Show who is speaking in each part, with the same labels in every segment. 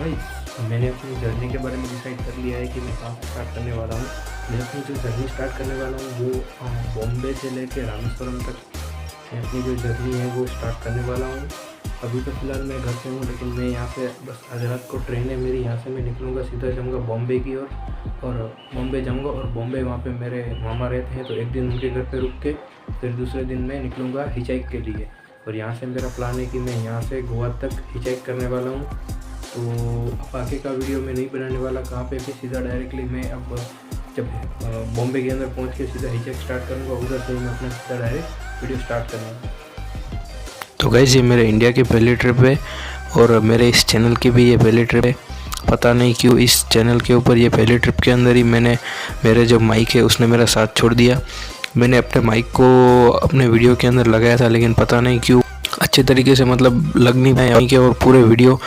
Speaker 1: Guys, मैंने अपनी journey के बारे में डिसाइड कर लिया है कि मैं कहाँ से स्टार्ट करने वाला हूँ। मैं अपनी जो जर्नी स्टार्ट करने वाला हूँ वो बॉम्बे से लेकर रामेश्वरम तक मैं अपनी जो जर्नी है वो स्टार्ट करने वाला हूँ। अभी तो फ़िलहाल मैं घर पे हूँ, लेकिन मैं यहाँ से बस आज रात को ट्रेन है मेरी, यहाँ से मैं निकलूँगा, सीधा जाऊँगा बॉम्बे की ओर और बॉम्बे जाऊँगा। और बॉम्बे वहाँ पे मेरे मामा रहते हैं, तो एक दिन उनके घर पे रुक के फिर दूसरे दिन मैं निकलूँगा हिचाइक के लिए। और यहाँ से मेरा प्लान है कि मैं यहाँ से गोवा तक हिचाइक करने वाला हूँ। तो अब आगे का वीडियो मैं नहीं बनाने वाला कहाँ पे भी, सीधा डायरेक्टली मैं अब जब बॉम्बे के अंदर पहुँच के सीधा हिचाइक स्टार्ट करूँगा, उधर से मैं अपना सीधा डायरेक्ट वीडियो स्टार्ट करूँगा।
Speaker 2: तो गाइस, ये मेरे इंडिया की पहली ट्रिप है और मेरे इस चैनल की भी ये पहली ट्रिप है। पता नहीं क्यों इस चैनल के ऊपर ये पहली ट्रिप के अंदर ही मेरे जो माइक है उसने मेरा साथ छोड़ दिया। मैंने अपने माइक को अपने वीडियो के अंदर लगाया था, लेकिन पता नहीं क्यों अच्छे तरीके से मतलब लग नहीं पाया के। और पूरे वीडियो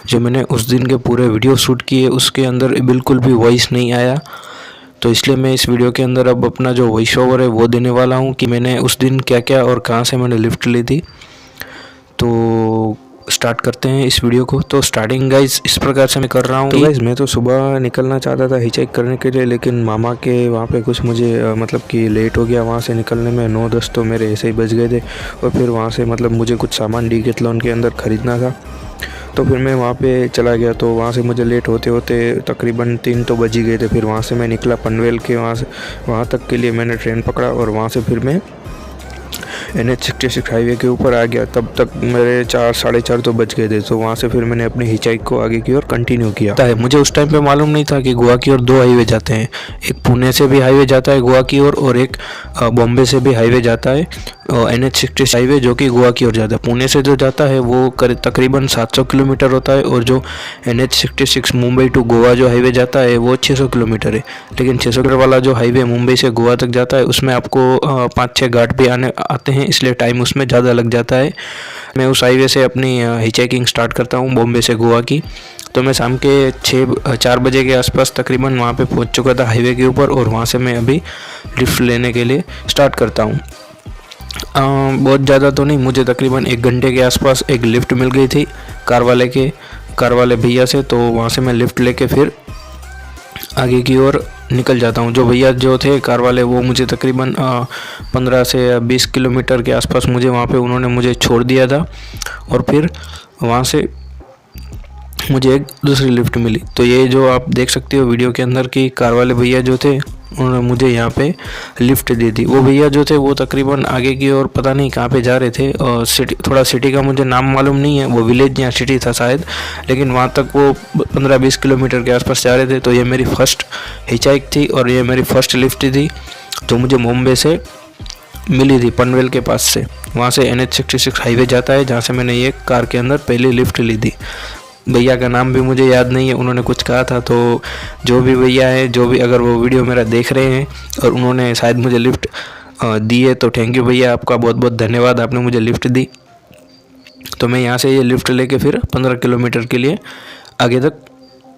Speaker 2: जो मैंने उस दिन के पूरे वीडियो शूट किए उसके अंदर बिल्कुल भी वॉइस नहीं आया। तो इसलिए मैं इस वीडियो के अंदर अब अपना जो वॉइस ओवर है वो देने वाला हूँ कि मैंने उस दिन क्या क्या और कहाँ से मैंने लिफ्ट ली थी। तो स्टार्ट करते हैं इस वीडियो को। तो स्टार्टिंग गाइज इस प्रकार से मैं कर रहा हूँ। तो गाइज मैं तो सुबह निकलना चाहता था हिचाइक करने के लिए, लेकिन मामा के वहाँ पे कुछ मुझे मतलब कि लेट हो गया। वहाँ से निकलने में 9-10 तो मेरे ऐसे ही बज गए थे। और फिर वहाँ से मतलब मुझे कुछ सामान डीकैथलॉन के अंदर ख़रीदना था, तो फिर मैं वहाँ पे चला गया। तो वहाँ से मुझे लेट होते होते तकरीबन 3 तो बज ही गए थे। फिर वहाँ से मैं निकला पनवेल के, वहाँ तक के लिए मैंने ट्रेन पकड़ा और वहाँ से फिर मैं NH66 हाईवे के ऊपर आ गया। तब तक मेरे 4-4:30 तो बज गए थे। तो वहाँ से फिर मैंने अपनी हिचाइक को आगे की ओर कंटिन्यू किया। मुझे उस टाइम पे मालूम नहीं था कि गोवा की ओर 2 हाईवे जाते हैं, एक पुणे से भी हाईवे जाता है गोवा की ओर और एक बॉम्बे से भी हाईवे जाता है, NH66 हाईवे जो कि गोवा की ओर जाता है। पुणे से जो जाता है वो तकरीबन 700 किलोमीटर होता है और जो NH66 मुंबई टू गोवा जो हाईवे जाता है वो 600 किलोमीटर है। लेकिन 600 किलोमीटर वाला जो हाईवे मुंबई से गोवा तक जाता है उसमें आपको 5-6 घाट भी आते हैं, इसलिए टाइम उसमें ज़्यादा लग जाता है। मैं उस हाईवे से अपनी हिचाइकिंग स्टार्ट करता हूँ बॉम्बे से गोवा की। तो मैं शाम के 4 बजे के आसपास तकरीबन वहाँ पे पहुँच चुका था हाईवे के ऊपर और वहाँ से मैं अभी लिफ्ट लेने के लिए स्टार्ट करता हूँ। बहुत ज़्यादा तो नहीं, मुझे तकरीबन 1 घंटे के आसपास एक लिफ्ट मिल गई थी कार वाले भैया से। तो वहाँ से मैं लिफ्ट लेके फिर आगे की ओर निकल जाता हूँ। जो भैया जो थे कार वाले वो मुझे तकरीबन 15 से 20 किलोमीटर के आसपास मुझे वहाँ पे उन्होंने मुझे छोड़ दिया था और फिर वहाँ से मुझे एक दूसरी लिफ्ट मिली। तो ये जो आप देख सकते हो वीडियो के अंदर कि कार वाले भैया जो थे उन्होंने मुझे यहाँ पे लिफ्ट दी थी। वो भैया जो थे वो तकरीबन आगे की ओर पता नहीं कहाँ पे जा रहे थे, और सिटी का मुझे नाम मालूम नहीं है, वो विलेज या सिटी था शायद, लेकिन वहाँ तक वो 15-20 किलोमीटर के आसपास जा रहे थे। तो ये मेरी फ़र्स्ट हिचाइक थी और ये मेरी फ़र्स्ट लिफ्ट थी जो मुझे मुंबई से मिली थी पनवेल के पास से। वहाँ से NH66 हाईवे जाता है जहाँ से मैंने ये कार के अंदर पहली लिफ्ट ली थी। भैया का नाम भी मुझे याद नहीं है, उन्होंने कुछ कहा था। तो जो भी भैया है, जो भी अगर वो वीडियो मेरा देख रहे हैं और उन्होंने शायद मुझे लिफ्ट दी है, तो थैंक यू भैया, आपका बहुत बहुत धन्यवाद, आपने मुझे लिफ्ट दी। तो मैं यहाँ से ये लिफ्ट लेके फिर 15 किलोमीटर के लिए आगे तक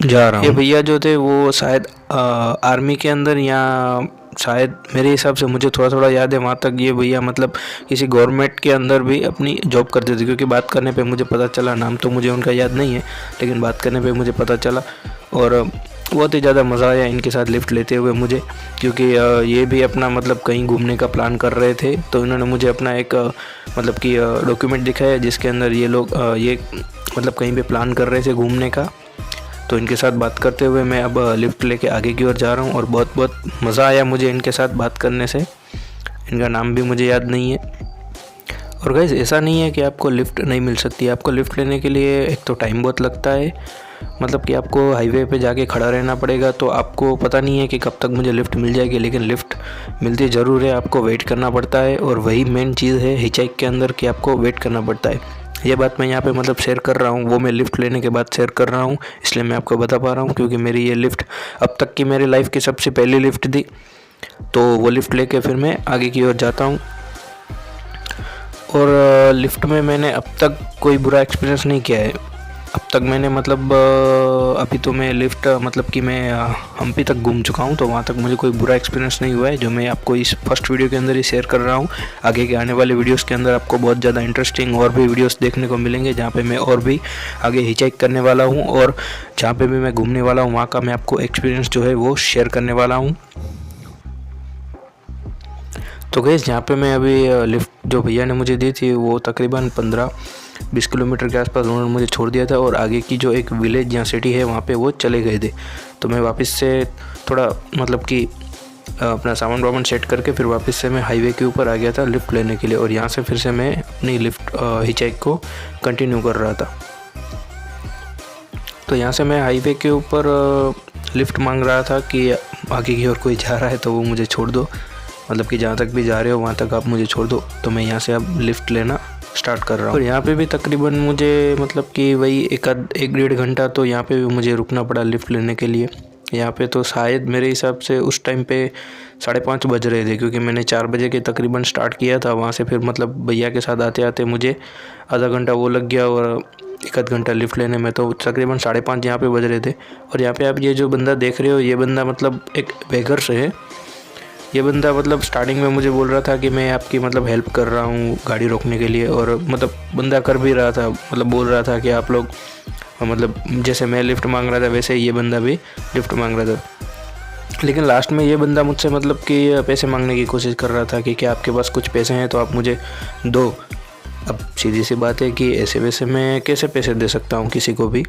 Speaker 2: जा रहा हूँ। ये भैया जो थे वो शायद आर्मी के अंदर या शायद मेरे हिसाब से मुझे थोड़ा थोड़ा याद है वहाँ तक ये भैया मतलब किसी गवर्नमेंट के अंदर भी अपनी जॉब करते थे, क्योंकि बात करने पे मुझे पता चला। नाम तो मुझे उनका याद नहीं है, लेकिन बात करने पे मुझे पता चला। और बहुत ही ज़्यादा मज़ा आया इनके साथ लिफ्ट लेते हुए मुझे, क्योंकि ये भी अपना मतलब कहीं घूमने का प्लान कर रहे थे। तो इन्होंने मुझे अपना एक मतलब कि डॉक्यूमेंट दिखाया जिसके अंदर ये लोग ये मतलब कहीं पे प्लान कर रहे थे घूमने का। तो इनके साथ बात करते हुए मैं अब लिफ्ट लेके आगे की ओर जा रहा हूँ और बहुत बहुत मज़ा आया मुझे इनके साथ बात करने से। इनका नाम भी मुझे याद नहीं है। और गाइस, ऐसा नहीं है कि आपको लिफ्ट नहीं मिल सकती। आपको लिफ्ट लेने के लिए एक तो टाइम बहुत लगता है, मतलब कि आपको हाईवे पे जाके खड़ा रहना पड़ेगा। तो आपको पता नहीं है कि कब तक मुझे लिफ्ट मिल जाएगी, लेकिन लिफ्ट मिलती ज़रूर है। आपको वेट करना पड़ता है और वही मेन चीज़ है हिचाइक के अंदर कि आपको वेट करना पड़ता है। ये बात मैं यहाँ पे मतलब शेयर कर रहा हूँ, वो मैं लिफ्ट लेने के बाद शेयर कर रहा हूँ, इसलिए मैं आपको बता पा रहा हूँ, क्योंकि मेरी ये लिफ्ट अब तक की मेरी लाइफ की सबसे पहली लिफ्ट थी। तो वो लिफ्ट लेके फिर मैं आगे की ओर जाता हूँ। और लिफ्ट में मैंने अब तक कोई बुरा एक्सपीरियंस नहीं किया है। अब तक मैंने मतलब अभी तो मैं लिफ्ट मतलब कि मैं हम्पी तक घूम चुका हूँ, तो वहाँ तक मुझे कोई बुरा एक्सपीरियंस नहीं हुआ है, जो मैं आपको इस फर्स्ट वीडियो के अंदर ही शेयर कर रहा हूँ। आगे के आने वाले वीडियोस के अंदर आपको बहुत ज़्यादा इंटरेस्टिंग और भी वीडियोस देखने को मिलेंगे, जहाँ पे मैं और भी आगे हिचहाइक करने वाला हूँ और जहाँ पे भी मैं घूमने वाला हूँ वहाँ का मैं आपको एक्सपीरियंस जो है वो शेयर करने वाला हूँ। तो गाइस जहाँ पे मैं अभी लिफ्ट जो भैया ने मुझे दी थी वो तकरीबन 15-20 किलोमीटर के आसपास उन्होंने मुझे छोड़ दिया था, और आगे की जो एक विलेज या सिटी है वहाँ पे वो चले गए थे। तो मैं वापस से थोड़ा मतलब कि अपना सामान वामान सेट करके फिर वापस से मैं हाईवे के ऊपर आ गया था लिफ्ट लेने के लिए, और यहाँ से फिर से मैं अपनी लिफ्ट हिचहाइक को कंटिन्यू कर रहा था। तो यहाँ से मैं हाईवे के ऊपर लिफ्ट मांग रहा था कि आगे की ओर कोई जा रहा है तो वो मुझे छोड़ दो, मतलब कि जहाँ तक भी जा रहे हो वहाँ तक आप मुझे छोड़ दो। तो मैं यहाँ से अब लिफ्ट लेना स्टार्ट कर रहा हूँ। और यहाँ पे भी तकरीबन मुझे मतलब कि वही एक 1-1.5 घंटा तो यहाँ पे भी मुझे रुकना पड़ा लिफ्ट लेने के लिए। यहाँ पे तो शायद मेरे हिसाब से उस टाइम पे 5:30 बज रहे थे, क्योंकि मैंने 4 बजे के तकरीबन स्टार्ट किया था। वहाँ से फिर मतलब भैया के साथ आते आते मुझे आधा घंटा वो लग गया और 1 घंटा लिफ्ट लेने में, तो तकरीबन 5:30 यहाँ पे बज रहे थे। और यहाँ पे आप ये जो बंदा देख रहे हो, ये बंदा मतलब एक बेघर से है। ये बंदा मतलब स्टार्टिंग में मुझे बोल रहा था कि मैं आपकी मतलब हेल्प कर रहा हूँ गाड़ी रोकने के लिए, और मतलब बंदा कर भी रहा था, मतलब बोल रहा था कि आप लोग मतलब जैसे मैं लिफ्ट मांग रहा था वैसे ही ये बंदा भी लिफ्ट मांग रहा था। लेकिन लास्ट में ये बंदा मुझसे मतलब कि पैसे मांगने की कोशिश कर रहा था कि क्या आपके पास कुछ पैसे हैं तो आप मुझे दो। अब सीधी सी बात है कि ऐसे वैसे मैं कैसे पैसे दे सकता हूँ किसी को भी।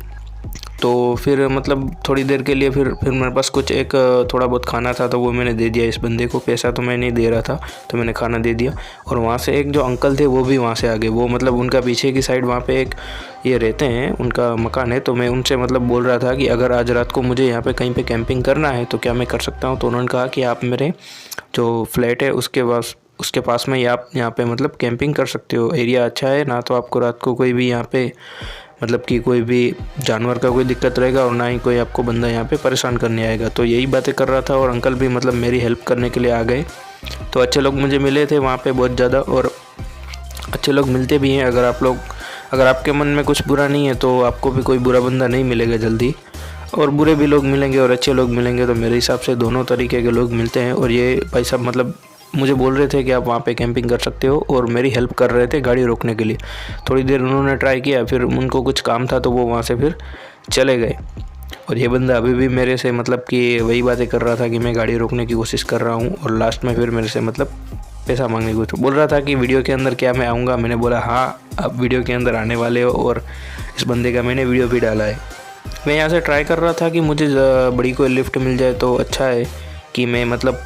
Speaker 2: तो फिर मतलब थोड़ी देर के लिए फिर मेरे पास कुछ एक थोड़ा बहुत खाना था, तो वो मैंने दे दिया इस बंदे को। पैसा तो मैं नहीं दे रहा था, तो मैंने खाना दे दिया। और वहाँ से एक जो अंकल थे वो भी वहाँ से आ गए। वो मतलब उनका पीछे की साइड वहाँ पे एक ये रहते हैं, उनका मकान है। तो मैं उनसे मतलब बोल रहा था कि अगर आज रात को मुझे यहाँ पे कहीं पे कैंपिंग करना है तो क्या मैं कर सकता हूँ। तो उन्होंने कहा कि आप मेरे जो फ्लैट है उसके पास में आप यहाँ पे मतलब कैंपिंग कर सकते हो, एरिया अच्छा है ना, तो आपको रात को कोई भी यहाँ पे मतलब कि कोई भी जानवर का कोई दिक्कत रहेगा और ना ही कोई आपको बंदा यहाँ पे परेशान करने आएगा। तो यही बातें कर रहा था, और अंकल भी मतलब मेरी हेल्प करने के लिए आ गए। तो अच्छे लोग मुझे मिले थे वहाँ पे बहुत ज़्यादा, और अच्छे लोग मिलते भी हैं। अगर आपके मन में कुछ बुरा नहीं है तो आपको भी कोई बुरा बंदा नहीं मिलेगा जल्दी, और बुरे भी लोग मिलेंगे और अच्छे लोग मिलेंगे। तो मेरे हिसाब से दोनों तरीके के लोग मिलते हैं। और ये भाई साहब मतलब मुझे बोल रहे थे कि आप वहाँ पे कैंपिंग कर सकते हो, और मेरी हेल्प कर रहे थे गाड़ी रोकने के लिए। थोड़ी देर उन्होंने ट्राई किया, फिर उनको कुछ काम था तो वो वहाँ से फिर चले गए। और ये बंदा अभी भी मेरे से मतलब कि वही बातें कर रहा था कि मैं गाड़ी रोकने की कोशिश कर रहा हूँ, और लास्ट में फिर मेरे से मतलब पैसा मांगने की कोशिश बोल रहा था कि वीडियो के अंदर क्या मैं आऊँगा। मैंने बोला हाँ, आप वीडियो के अंदर आने वाले हो, और इस बंदे का मैंने वीडियो भी डाला है। मैं यहाँ से ट्राई कर रहा था कि मुझे बड़ी कोई लिफ्ट मिल जाए तो अच्छा है, कि मैं मतलब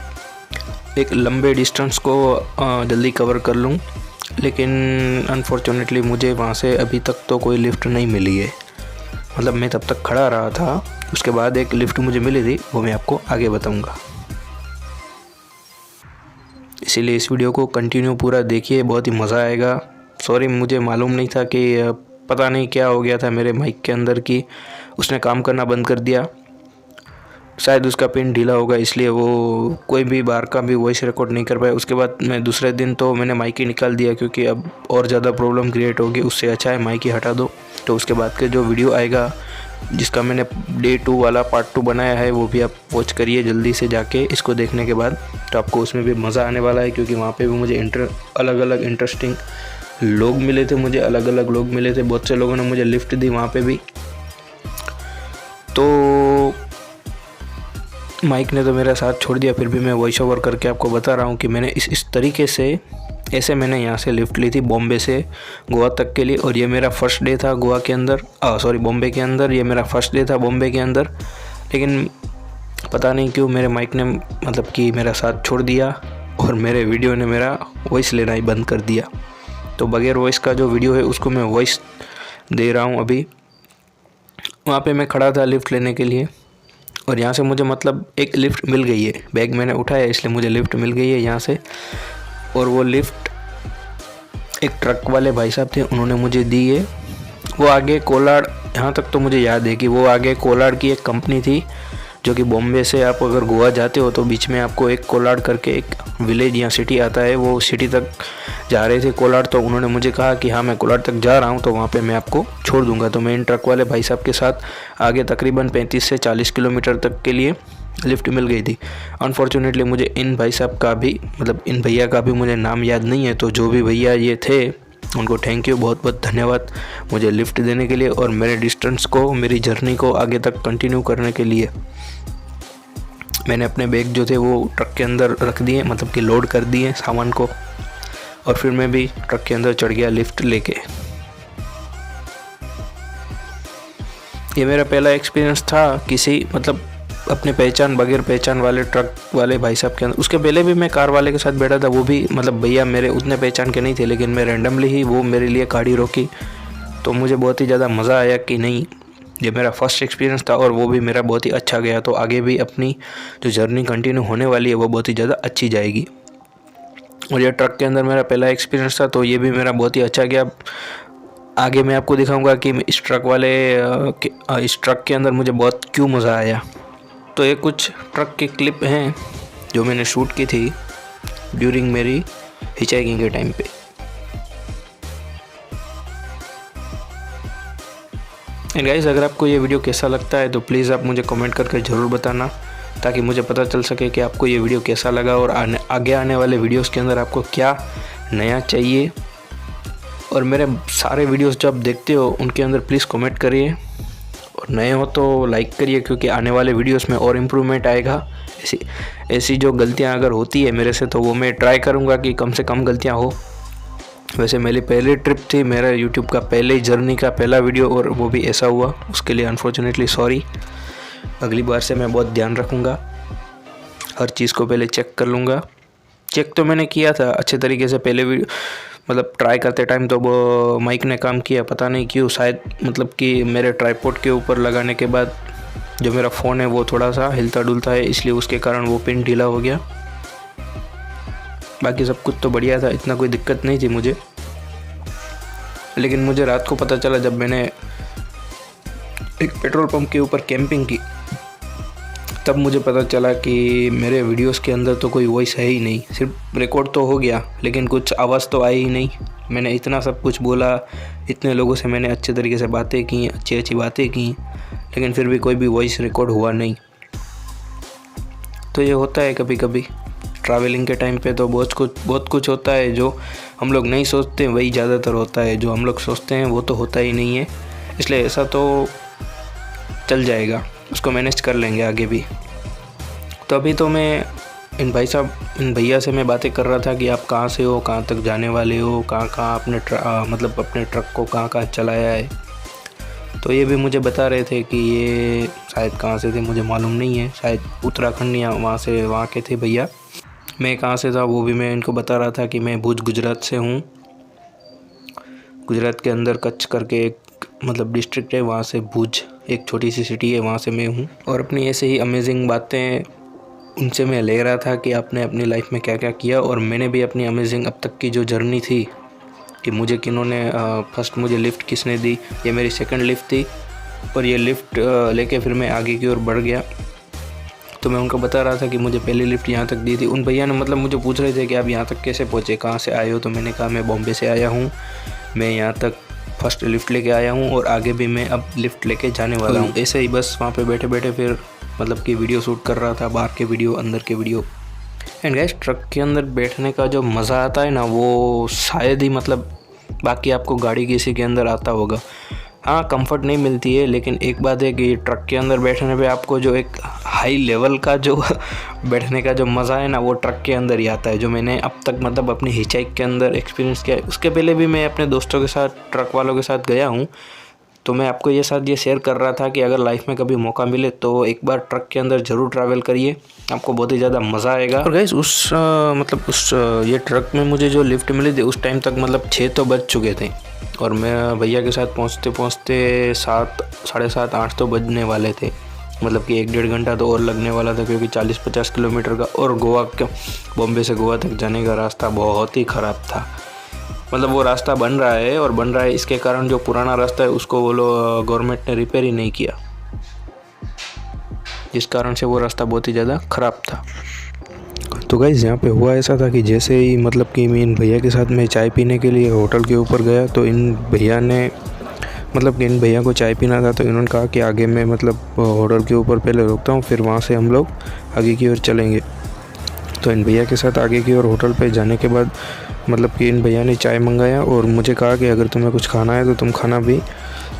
Speaker 2: एक लंबे डिस्टेंस को जल्दी कवर कर लूँ। लेकिन अनफॉर्चुनेटली मुझे वहाँ से अभी तक तो कोई लिफ्ट नहीं मिली है। मतलब मैं तब तक खड़ा रहा था, उसके बाद एक लिफ्ट मुझे मिली थी, वो मैं आपको आगे बताऊँगा। इसीलिए इस वीडियो को कंटिन्यू पूरा देखिए, बहुत ही मज़ा आएगा। सॉरी, मुझे मालूम नहीं था कि पता नहीं क्या हो गया था मेरे माइक के अंदर कि उसने काम करना बंद कर दिया। शायद उसका पिन ढीला होगा, इसलिए वो कोई भी बाहर का भी वॉइस रिकॉर्ड नहीं कर पाया। उसके बाद मैं दूसरे दिन तो मैंने माइक ही निकाल दिया, क्योंकि अब और ज़्यादा प्रॉब्लम क्रिएट होगी। उससे अच्छा है माइक ही हटा दो। तो उसके बाद के जो वीडियो आएगा, जिसका मैंने डे 2 वाला पार्ट 2 बनाया है, वो भी आप वॉच करिए जल्दी से जाके इसको देखने के बाद। तो आपको उसमें भी मज़ा आने वाला है, क्योंकि वहाँ पर भी मुझे अलग अलग इंटरेस्टिंग लोग मिले थे। बहुत से लोगों ने मुझे लिफ्ट दी वहाँ पर भी। तो माइक ने तो मेरा साथ छोड़ दिया, फिर भी मैं वॉइस ओवर करके आपको बता रहा हूँ कि मैंने इस तरीके से ऐसे मैंने यहाँ से लिफ्ट ली थी बॉम्बे से गोवा तक के लिए। और ये मेरा फर्स्ट डे था बॉम्बे के अंदर। लेकिन पता नहीं क्यों मेरे माइक ने मतलब कि मेरा साथ छोड़ दिया, और मेरे वीडियो ने मेरा वॉइस लेना ही बंद कर दिया। तो बगैर वॉइस का जो वीडियो है उसको मैं वॉइस दे रहा हूँ अभी। वहाँ पे मैं खड़ा था लिफ्ट लेने के लिए, और यहाँ से मुझे मतलब एक लिफ्ट मिल गई है। बैग मैंने उठाया इसलिए मुझे लिफ्ट मिल गई है यहाँ से। और वो लिफ्ट एक ट्रक वाले भाई साहब थे, उन्होंने मुझे दी है। वो आगे कोलाड, यहाँ तक तो मुझे याद है कि वो आगे कोलाड की एक कंपनी थी, जो कि बॉम्बे से आप अगर गोवा जाते हो तो बीच में आपको एक कोलाड करके एक विलेज या सिटी आता है। वो सिटी तक जा रहे थे कोलार, तो उन्होंने मुझे कहा कि हाँ मैं कोलार तक जा रहा हूँ, तो वहाँ पे मैं आपको छोड़ दूँगा। तो मैं इन ट्रक वाले भाई साहब के साथ आगे तकरीबन 35 से 40 किलोमीटर तक के लिए लिफ्ट मिल गई थी। अनफॉर्चुनेटली मुझे इन भाई साहब का भी मतलब इन भैया का भी मुझे नाम याद नहीं है, तो जो भी भैया ये थे उनको थैंक यू, बहुत बहुत धन्यवाद मुझे लिफ्ट देने के लिए और मेरे डिस्टेंस को, मेरी जर्नी को आगे तक कंटिन्यू करने के लिए। मैंने अपने बैग जो थे वो ट्रक के अंदर रख दिए, मतलब कि लोड कर दिए सामान को, और फिर मैं भी ट्रक के अंदर चढ़ गया लिफ्ट लेके। ये मेरा पहला एक्सपीरियंस था किसी मतलब अपने पहचान बगैर पहचान वाले ट्रक वाले भाई साहब के अंदर। उसके पहले भी मैं कार वाले के साथ बैठा था, वो भी मतलब भैया मेरे उतने पहचान के नहीं थे, लेकिन मैं रैंडमली ही वो मेरे लिए गाड़ी रोकी, तो मुझे बहुत ही ज़्यादा मज़ा आया कि नहीं, ये मेरा फर्स्ट एक्सपीरियंस था और वो भी मेरा बहुत ही अच्छा गया। तो आगे भी अपनी जो जर्नी कंटिन्यू होने वाली है वो बहुत ही ज़्यादा अच्छी जाएगी। और ये ट्रक के अंदर मेरा पहला एक्सपीरियंस था, तो ये भी मेरा बहुत ही अच्छा गया। आगे मैं आपको दिखाऊंगा कि इस ट्रक के अंदर मुझे बहुत क्यों मज़ा आया। तो ये कुछ ट्रक की क्लिप हैं जो मैंने शूट की थी ड्यूरिंग मेरी हिचहाइकिंग के टाइम पे। एंड गाइस, अगर आपको ये वीडियो कैसा लगता है तो प्लीज़ आप मुझे कमेंट करके ज़रूर बताना, ताकि मुझे पता चल सके कि आपको ये वीडियो कैसा लगा और आगे आने वाले वीडियोस के अंदर आपको क्या नया चाहिए। और मेरे सारे वीडियोस जो आप देखते हो उनके अंदर प्लीज़ कमेंट करिए, और नए हो तो लाइक करिए, क्योंकि आने वाले वीडियोस में और इम्प्रूवमेंट आएगा। ऐसी जो गलतियां अगर होती है मेरे से तो वो मैं ट्राई करूँगा कि कम से कम गलतियाँ हो। वैसे मेरी पहली ट्रिप थी, मेरा यूट्यूब का पहले जर्नी का पहला वीडियो, और वो भी ऐसा हुआ, उसके लिए अनफॉर्चुनेटली सॉरी। अगली बार से मैं बहुत ध्यान रखूँगा, हर चीज़ को पहले चेक कर लूँगा। चेक तो मैंने किया था अच्छे तरीके से पहले वीडियो मतलब ट्राई करते टाइम, तो वो माइक ने काम किया, पता नहीं क्यों, शायद मतलब कि मेरे ट्राइपॉड के ऊपर लगाने के बाद जो मेरा फ़ोन है वो थोड़ा सा हिलता डुलता है, इसलिए उसके कारण वो पिन ढीला हो गया। बाकी सब कुछ तो बढ़िया था, इतना कोई दिक्कत नहीं थी मुझे। लेकिन मुझे रात को पता चला जब मैंने एक पेट्रोल पंप के ऊपर कैंपिंग की, तब मुझे पता चला कि मेरे वीडियोस के अंदर तो कोई वॉइस है ही नहीं। सिर्फ रिकॉर्ड तो हो गया लेकिन कुछ आवाज़ तो आई ही नहीं। मैंने इतना सब कुछ बोला, इतने लोगों से मैंने अच्छे तरीके से बातें की, अच्छी अच्छी बातें की, लेकिन फिर भी कोई भी वॉइस रिकॉर्ड हुआ नहीं। तो ये होता है कभी कभी ट्रैवलिंग के टाइम पे, तो बहुत कुछ होता है जो हम लोग नहीं सोचते, वही ज़्यादातर होता है। जो हम लोग सोचते हैं वो तो होता ही नहीं है, इसलिए ऐसा तो चल जाएगा, उसको मैनेज कर लेंगे आगे भी। तो अभी तो मैं इन भैया से मैं बातें कर रहा था कि आप कहाँ से हो, कहाँ तक जाने वाले हो, कहाँ अपने ट्रक को कहाँ चलाया है। तो ये भी मुझे बता रहे थे कि ये शायद कहाँ से थे मुझे मालूम नहीं है, शायद उत्तराखंड या वहाँ के थे भैया। मैं कहाँ से था वो भी मैं इनको बता रहा था कि मैं भुज गुजरात से हूँ। गुजरात के अंदर कच्छ करके एक मतलब डिस्ट्रिक्ट है, वहाँ से भुज एक छोटी सी सिटी है, वहाँ से मैं हूँ। और अपनी ऐसे ही अमेजिंग बातें उनसे मैं ले रहा था कि आपने अपनी लाइफ में क्या क्या किया, और मैंने भी अपनी अमेजिंग अब तक की जो जर्नी थी कि मुझे किन्होंने फर्स्ट मुझे लिफ्ट किसने दी, ये मेरी सेकंड लिफ्ट थी, और ये लिफ्ट लेके फिर मैं आगे की ओर बढ़ गया। तो मैं उनको बता रहा था कि मुझे पहली लिफ्ट यहाँ तक दी थी। उन भैया ने मतलब मुझे पूछ रहे थे कि आप यहाँ तक कैसे पहुँचे, कहाँ से आए हो। तो मैंने कहा मैं बॉम्बे से आया हूँ, मैं यहाँ तक फर्स्ट लिफ्ट लेके आया हूँ और आगे भी मैं अब लिफ्ट लेके जाने वाला हूँ। ऐसे ही बस वहाँ पे बैठे बैठे फिर मतलब कि वीडियो शूट कर रहा था, बाहर के वीडियो, अंदर के वीडियो। एंड गाइस, ट्रक के अंदर बैठने का जो मज़ा आता है ना, वो शायद ही मतलब बाकी आपको गाड़ी किसी के अंदर आता होगा। हाँ, कंफर्ट नहीं मिलती है, लेकिन एक बात है कि ट्रक के अंदर बैठने पे आपको जो एक हाई लेवल का जो बैठने का जो मज़ा है ना, वो ट्रक के अंदर ही आता है, जो मैंने अब तक मतलब अपनी हिचहाइक के अंदर एक्सपीरियंस किया है। उसके पहले भी मैं अपने दोस्तों के साथ, ट्रक वालों के साथ गया हूँ, तो मैं आपको ये शेयर कर रहा था कि अगर लाइफ में कभी मौका मिले तो एक बार ट्रक के अंदर ज़रूर ट्रैवल करिए, आपको बहुत ही ज़्यादा मज़ा आएगा। और गाइस, ये ट्रक में मुझे जो लिफ्ट मिली थी उस टाइम तक मतलब 6 तो बज चुके थे, और मैं भैया के साथ पहुँचते 7, साढ़े 7, 8 तो बजने वाले थे। मतलब कि 1-1.5 घंटा तो और लगने वाला था, क्योंकि 40-50 किलोमीटर का और बॉम्बे से गोवा तक जाने का रास्ता बहुत ही ख़राब था। मतलब वो रास्ता बन रहा है इसके कारण जो पुराना रास्ता है उसको वो लोग गवर्नमेंट ने रिपेयर ही नहीं किया, जिस कारण से वो रास्ता बहुत ही ज़्यादा ख़राब था। तो गाइज़ यहाँ पे हुआ ऐसा था कि जैसे ही मतलब कि मैं इन भैया के साथ में चाय पीने के लिए होटल के ऊपर गया, तो इन भैया को चाय पीना था, तो इन्होंने कहा कि आगे मैं मतलब होटल के ऊपर पहले रुकता हूँ, फिर वहाँ से हम लोग आगे की ओर चलेंगे। तो इन भैया के साथ आगे की ओर होटल पे जाने के बाद मतलब कि इन भैया ने चाय मंगाया और मुझे कहा कि अगर तुम्हें कुछ खाना है तो तुम खाना भी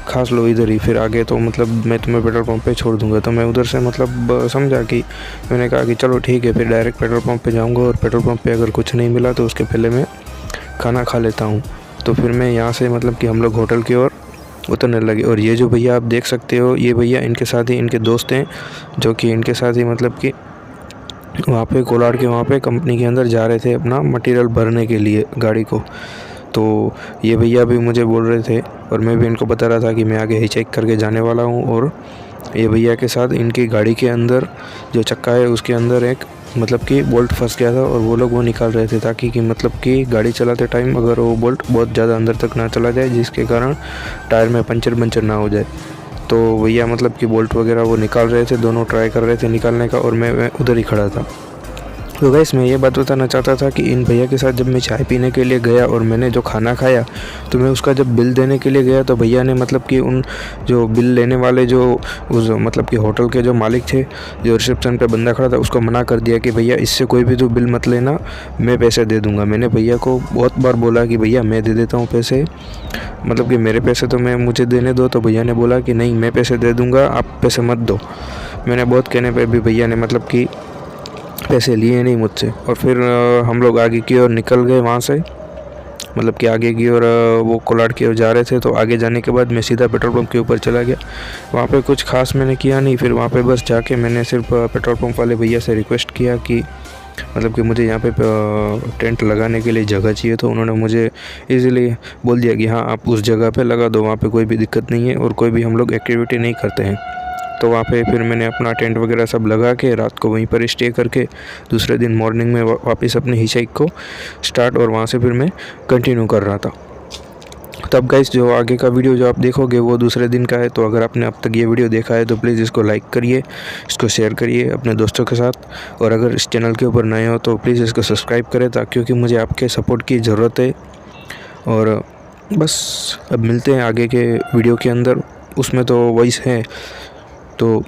Speaker 2: खा लो इधर ही, फिर आगे तो मतलब मैं तुम्हें पेट्रोल पंप पे छोड़ दूंगा। तो मैं उधर से मतलब समझा कि मैंने कहा कि चलो ठीक है, फिर डायरेक्ट पेट्रोल पंप पे जाऊंगा और पेट्रोल पंप पे अगर कुछ नहीं मिला तो उसके पहले मैं खाना खा लेता हूँ। तो फिर मैं यहाँ से मतलब कि हम लोग होटल की ओर उतरने लगे। और ये जो भैया आप देख सकते हो, ये भैया इनके साथ ही इनके दोस्त हैं, जो कि इनके साथ ही मतलब कि वहाँ पे कोलार के वहाँ पे कंपनी के अंदर जा रहे थे अपना मटेरियल भरने के लिए गाड़ी को। तो ये भैया भी मुझे बोल रहे थे और मैं भी इनको बता रहा था कि मैं आगे हिच हाइक करके जाने वाला हूँ। और ये भैया के साथ इनकी गाड़ी के अंदर जो चक्का है उसके अंदर एक मतलब कि बोल्ट फंस गया था और वो लोग वो निकाल रहे थे, ताकि कि मतलब कि गाड़ी चलाते टाइम अगर वो बोल्ट बहुत ज़्यादा अंदर तक ना चला जाए, जिसके कारण टायर में पंचर ना हो जाए। तो भैया मतलब कि बोल्ट वगैरह वो निकाल रहे थे, दोनों ट्राई कर रहे थे निकालने का, और मैं उधर ही खड़ा था। तो गाइस मैं ये बात बताना चाहता था कि इन भैया के साथ जब मैं चाय पीने के लिए गया और मैंने जो खाना खाया, तो मैं उसका जब बिल देने के लिए गया, तो भैया ने मतलब कि उन जो बिल लेने वाले जो उस मतलब कि होटल के जो मालिक थे, जो रिसेप्शन पे बंदा खड़ा था, उसको मना कर दिया कि भैया इससे कोई भी तो बिल मत लेना, मैं पैसे दे दूँगा। मैंने भैया को बहुत बार बोला कि भैया मैं दे देता हूँ पैसे, मतलब कि मेरे पैसे तो मुझे देने दो। तो भैया ने बोला कि नहीं मैं पैसे दे दूँगा, आप पैसे मत दो। मैंने बहुत कहने पर भी भैया ने मतलब कि पैसे लिए नहीं मुझसे। और फिर हम लोग आगे की ओर निकल गए वहाँ से, मतलब कि आगे की ओर वो कोलार की ओर जा रहे थे। तो आगे जाने के बाद मैं सीधा पेट्रोल पंप के ऊपर चला गया। वहाँ पे कुछ खास मैंने किया नहीं, फिर वहाँ पे बस जाके मैंने सिर्फ पेट्रोल पंप वाले भैया से रिक्वेस्ट किया कि मतलब कि मुझे यहाँ पे टेंट लगाने के लिए जगह चाहिए। तो उन्होंने मुझे इजीली बोल दिया कि हाँ आप उस जगह पे लगा दो, वहाँ पे कोई भी दिक्कत नहीं है और कोई भी हम लोग एक्टिविटी नहीं करते हैं। तो वहाँ पे फिर मैंने अपना टेंट वगैरह सब लगा के रात को वहीं पर स्टे करके दूसरे दिन मॉर्निंग में वापस अपनी हिच हाइक को स्टार्ट और वहाँ से फिर मैं कंटिन्यू कर रहा था। तब गाइस जो आगे का वीडियो जो आप देखोगे वो दूसरे दिन का है। तो अगर आपने अब तक ये वीडियो देखा है तो प्लीज़ इसको लाइक करिए, इसको शेयर करिए अपने दोस्तों के साथ, और अगर इस चैनल के ऊपर नए हो तो प्लीज़ इसको सब्सक्राइब करें, ताकि क्योंकि मुझे आपके सपोर्ट की ज़रूरत है। और बस अब मिलते हैं आगे के वीडियो के अंदर, उसमें तो वॉइस है। तो